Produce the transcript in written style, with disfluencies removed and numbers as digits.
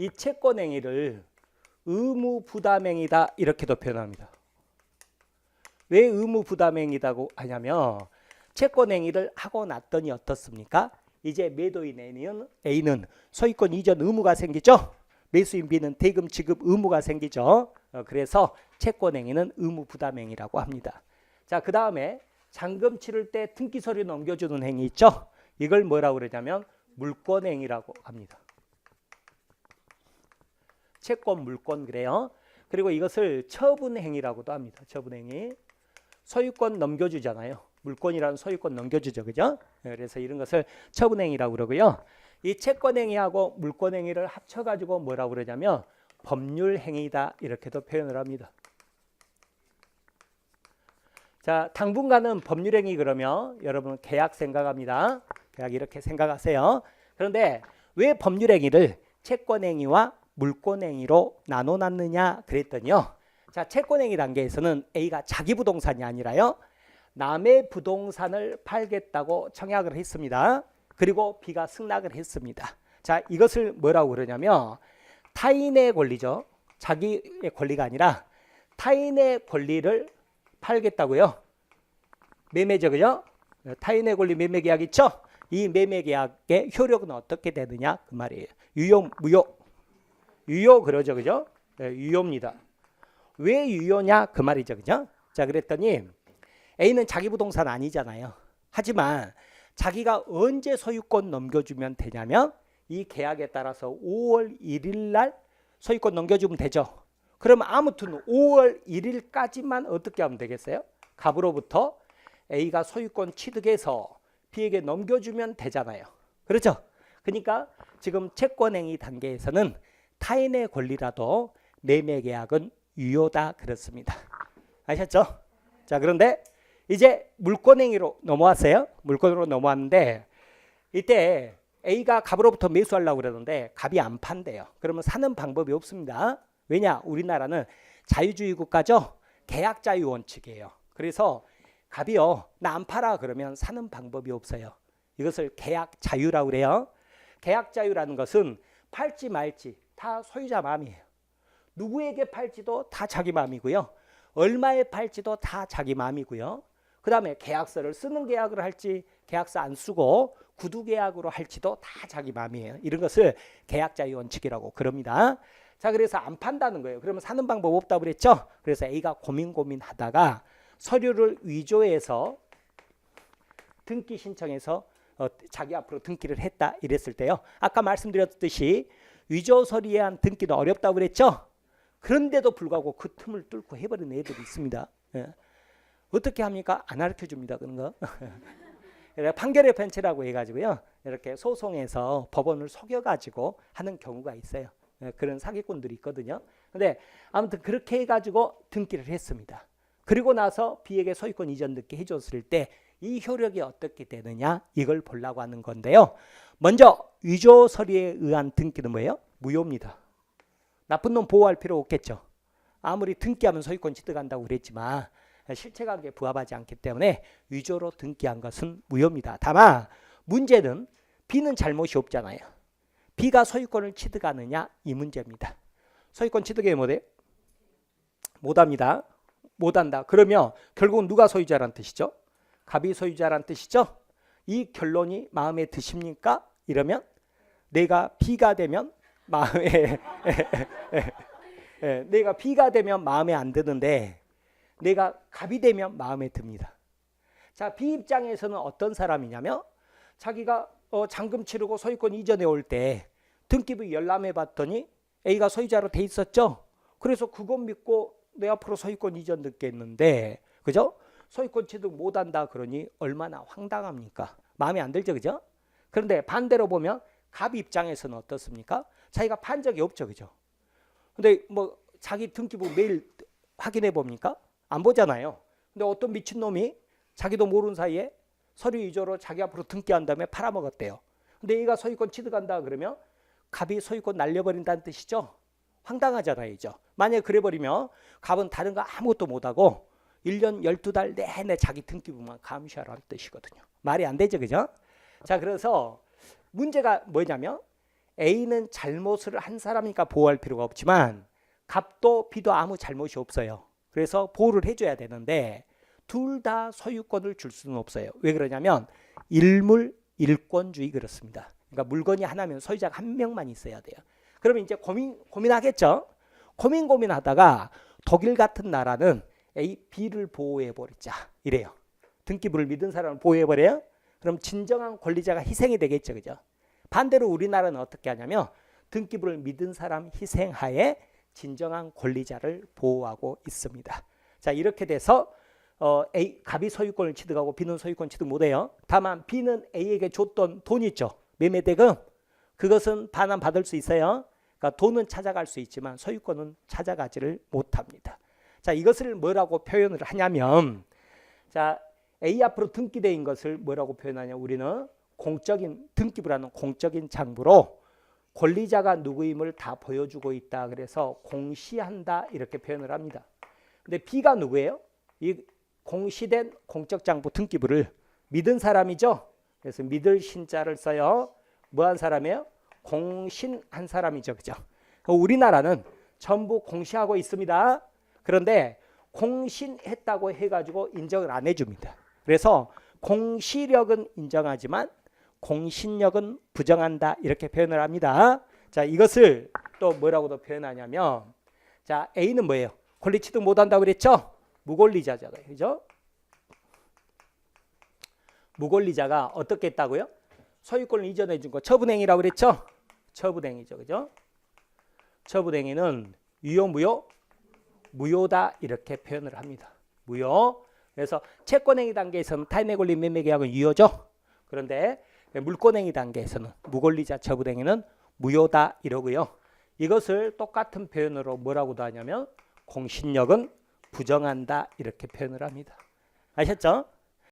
이 채권행위를 의무부담행위다 이렇게도 표현합니다. 왜 의무부담행위라고 하냐면 채권행위를 하고 났더니 어떻습니까? 이제 매도인 A는 소유권 이전 의무가 생기죠. 매수인 B는 대금 지급 의무가 생기죠. 그래서 채권행위는 의무부담행위라고 합니다. 자, 그 다음에 잔금 치를 때 등기서류 넘겨주는 행위 있죠. 이걸 뭐라고 그러냐면 물권행위라고 합니다. 채권 물권 그래요. 그리고 이것을 처분행위라고도 합니다. 처분행위. 소유권 넘겨주잖아요. 물권이라는 소유권 넘겨주죠. 그죠? 그래서 이런 것을 처분행위라고 그러고요. 이 채권행위하고 물권행위를 합쳐가지고 뭐라고 그러냐면 법률행위다 이렇게도 표현을 합니다. 자, 당분간은 법률행위 그러면 여러분 계약 생각합니다. 계약 이렇게 생각하세요. 그런데 왜 법률행위를 채권행위와 물권행위로 나눠놨느냐 그랬더니요. 자, 채권행위 단계에서는 A가 자기 부동산이 아니라요. 남의 부동산을 팔겠다고 청약을 했습니다. 그리고 B가 승낙을 했습니다. 자, 이것을 뭐라고 그러냐면 타인의 권리죠. 자기의 권리가 아니라 타인의 권리를 팔겠다고요. 매매죠. 그죠? 타인의 권리 매매 계약 있죠? 이 매매 계약의 효력은 어떻게 되느냐 그 말이에요. 유효, 무효. 유효 그러죠. 그죠? 네, 유효입니다. 왜 유효냐 그 말이죠. 그죠? 자, 그랬더니 A는 자기 부동산 아니잖아요. 하지만 자기가 언제 소유권 넘겨주면 되냐면 이 계약에 따라서 5월 1일 날 소유권 넘겨주면 되죠. 그럼 아무튼 5월 1일까지만 어떻게 하면 되겠어요? 갑으로부터 A가 소유권 취득해서 B에게 넘겨주면 되잖아요. 그렇죠? 그러니까 지금 채권행위 단계에서는 타인의 권리라도 매매 계약은 유효다 그렇습니다. 아셨죠? 자, 그런데 이제 물권행위로 넘어왔어요. 물권으로 넘어왔는데 이때 A가 갑으로부터 매수하려고 그러는데 갑이 안 판대요. 그러면 사는 방법이 없습니다. 왜냐? 우리나라는 자유주의 국가죠. 계약 자유 원칙이에요. 그래서 갑이요. 나 안 팔아 그러면 사는 방법이 없어요. 이것을 계약 자유라고 그래요. 계약 자유라는 것은 팔지 말지 다 소유자 마음이에요. 누구에게 팔지도 다 자기 마음이고요. 얼마에 팔지도 다 자기 마음이고요. 그 다음에 계약서를 쓰는 계약을 할지 계약서 안 쓰고 구두 계약으로 할지도 다 자기 마음이에요. 이런 것을 계약 자유 원칙이라고 그럽니다. 자, 그래서 안 판다는 거예요. 그러면 사는 방법 없다고 그랬죠. 그래서 A가 고민하다가 서류를 위조해서 등기 신청해서 자기 앞으로 등기를 했다 이랬을 때요. 아까 말씀드렸듯이 위조 서류에 한 등기는 어렵다고 그랬죠. 그런데도 불구하고 그 틈을 뚫고 해버리는 애들이 있습니다. 예. 어떻게 합니까? 안 가르쳐 줍니다. 그런 거. 판결의 편체라고 해가지고요. 이렇게 소송에서 법원을 속여가지고 하는 경우가 있어요. 예, 그런 사기꾼들이 있거든요. 근데 아무튼 그렇게 해가지고 등기를 했습니다. 그리고 나서 B에게 소유권 이전 등기 해줬을 때 이 효력이 어떻게 되느냐 이걸 보려고 하는 건데요. 먼저 위조 서류에 의한 등기는 뭐예요? 무효입니다. 나쁜 놈 보호할 필요 없겠죠. 아무리 등기하면 소유권 취득한다고 그랬지만 실체관계에 부합하지 않기 때문에 위조로 등기한 것은 무효입니다. 다만 문제는 B는 잘못이 없잖아요. B가 소유권을 취득하느냐 이 문제입니다. 소유권 취득에 못해요? 못합니다. 못한다. 그러면 결국은 누가 소유자란 뜻이죠? 갑이 소유자란 뜻이죠? 이 결론이 마음에 드십니까? 이러면 내가 B가 되면 마음에 내가 B가 되면 마음에 안 드는데 내가 갑이 되면 마음에 듭니다. 자, B 입장에서는 어떤 사람이냐면 자기가 잔금 치르고 소유권 이전해 올 때 등기부 열람해 봤더니 A가 소유자로 돼 있었죠. 그래서 그것 믿고 내 앞으로 소유권 이전 넣겠는데 그죠? 소유권 취득 못한다 그러니 얼마나 황당합니까? 마음에 안 들죠. 그죠? 그런데 반대로 보면 갑 입장에서는 어떻습니까? 자기가 판 적이 없죠. 그죠? 근데 뭐 자기 등기부 매일 확인해 봅니까? 안 보잖아요. 근데 어떤 미친놈이 자기도 모르는 사이에 서류 위조로 자기 앞으로 등기한 다음에 팔아먹었대요. 근데 얘가 소유권 취득한다 그러면 갑이 소유권 날려버린다는 뜻이죠. 황당하잖아요. 이죠. 만약에 그래버리면 갑은 다른 거 아무것도 못하고 1년 12달 내내 자기 등기부만 감시하라는 뜻이거든요. 말이 안 되죠. 그죠? 자, 그래서 문제가 뭐냐면 A는 잘못을 한 사람이니까 보호할 필요가 없지만 갑도 B도 아무 잘못이 없어요. 그래서 보호를 해줘야 되는데 둘 다 소유권을 줄 수는 없어요. 왜 그러냐면 일물 일권주의 그렇습니다. 그러니까 물건이 하나면 소유자가 한 명만 있어야 돼요. 그러면 이제 고민하겠죠. 고민하다가 독일 같은 나라는 A, B를 보호해 버리자 이래요. 등기부를 믿은 사람을 보호해 버려요. 그럼 진정한 권리자가 희생이 되겠죠, 그죠? 반대로 우리나라는 어떻게 하냐면 등기부를 믿은 사람 희생하에 진정한 권리자를 보호하고 있습니다. 자, 이렇게 돼서 A, 갑이 소유권을 취득하고 B는 소유권 취득 못해요. 다만 B는 A에게 줬던 돈 있죠. 매매대금. 그것은 반환받을 수 있어요. 그러니까 돈은 찾아갈 수 있지만 소유권은 찾아가지를 못합니다. 자, 이것을 뭐라고 표현을 하냐면 자, A 앞으로 등기된 것을 뭐라고 표현하냐 우리는 공적인 등기부라는 공적인 장부로 권리자가 누구임을 다 보여주고 있다. 그래서 공시한다 이렇게 표현을 합니다. 근데 B가 누구예요? 이 공시된 공적 장부 등기부를 믿은 사람이죠. 그래서 믿을 신자를 써요. 뭐한 사람이에요? 공신한 사람이죠. 그죠? 우리나라는 전부 공시하고 있습니다. 그런데 공신했다고 해가지고 인정을 안 해줍니다. 그래서 공시력은 인정하지만 공신력은 부정한다 이렇게 표현을 합니다. 자, 이것을 또 뭐라고도 표현하냐면 자, A는 뭐예요? 권리 취득 못한다고 그랬죠? 무권리자잖아요. 그죠? 무권리자가 어떻게 했다고요? 소유권을 이전해 준 거 처분행위라고 그랬죠? 처분행위죠. 그죠? 처분행위는 유효 무효? 무효다 이렇게 표현을 합니다. 무효. 그래서 채권행위 단계에서는 타인의 권리 매매 계약은 유효죠. 그런데 물권행위 단계에서는 무권리자 처분행위는 무효다 이러고요. 이것을 똑같은 표현으로 뭐라고도 하냐면 공신력은 부정한다 이렇게 표현을 합니다. 아셨죠?